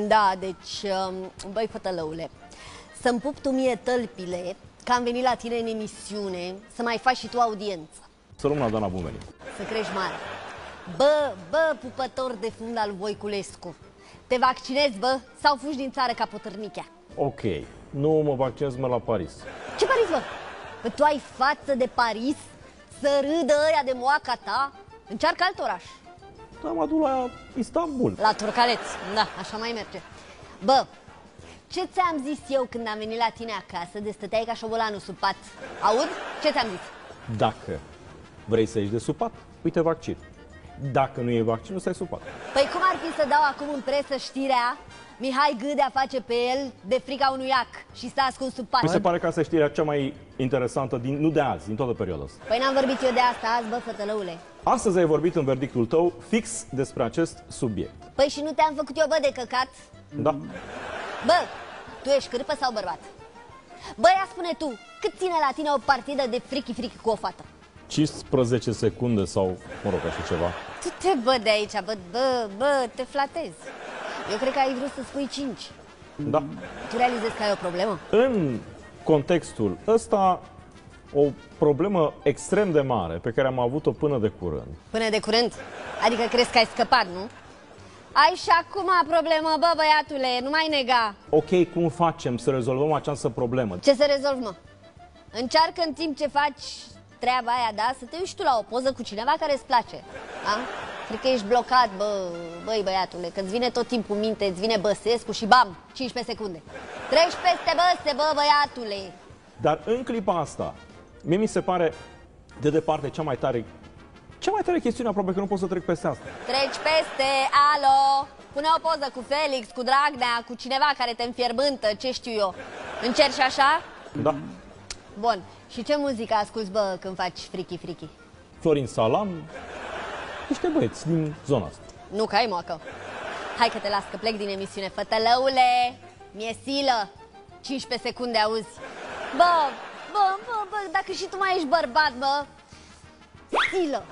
Da, deci, băi, fătălăule, să-mi pup tu mie tălpile, că am venit la tine în emisiune, să mai faci și tu audiență. Să rămână, doamna, bun venit. Să crești mare. Bă, pupător de fund al Voiculescu, te vaccinezi, bă, sau fugi din țară ca potârnichea? Ok, nu mă vaccinez, mă la Paris. Ce Paris, bă? Păi tu ai față de Paris să râdă ăia de moaca ta? Încearcă alt oraș. Da, mă duc la Istanbul. La Turcaleț, da, așa mai merge. Bă, ce ți-am zis eu când am venit la tine acasă de stăteai ca șobolanul sub pat? Aud? Ce ți-am zis? Dacă vrei să ieși de supat, uite vaccin. Dacă nu e vaccin, nu stai supat. Păi cum ar fi să dau acum în presă știrea Mihai Gâdea face pe el de frica unui iac și stă ascuns sub pat? Mi se pare că asta e știrea cea mai interesantă, nu de azi, din toată perioada asta. Păi n-am vorbit eu de asta azi, bă, fătălăule. Astăzi ai vorbit în verdictul tău fix despre acest subiect. Păi și nu te-am făcut eu, bă, de căcat? Da? Bă, tu ești cârpă sau bărbat? Bă, ia spune tu, cât ține la tine o partidă de frichi-frichi cu o fată? 15 secunde sau, mă rog, așa ceva. Tu te bă de aici, bă, te flatezi. Eu cred că ai vrut să spui 5. Da. Tu realizezi că ai o problemă? În contextul ăsta, o problemă extrem de mare pe care am avut-o până de curând. Până de curând? Adică crezi că ai scăpat, nu? Ai și acum problemă, bă, băiatule, nu mai nega. Ok, cum facem să rezolvăm această problemă? Ce să rezolvi, mă? Încearcă în timp ce faci treaba aia, da? Să te uiți tu la o poză cu cineva care îți place. Da? Cred că ești blocat, băi, băiatule, că îți vine tot timpul minte, îți vine Băsescu și bam, 15 secunde. Treci peste Băse, bă, băiatule. Dar în clipa asta, mie mi se pare de departe cea mai tare chestiune, aproape că nu pot să trec peste asta. Treci peste, alo, pune o poză cu Felix, cu Dragnea, cu cineva care te înfierbântă, ce știu eu. Încerci așa? Da. Bun. Și ce muzică asculți, bă, când faci frichi-frichi? Florin Salam, niște băieți din zona asta. Nu, că ai moacă. Hai că te las, că plec din emisiune. Fătălăule, mi-e silă. 15 secunde, auzi? Bă, dacă și tu mai ești bărbat, bă, silă.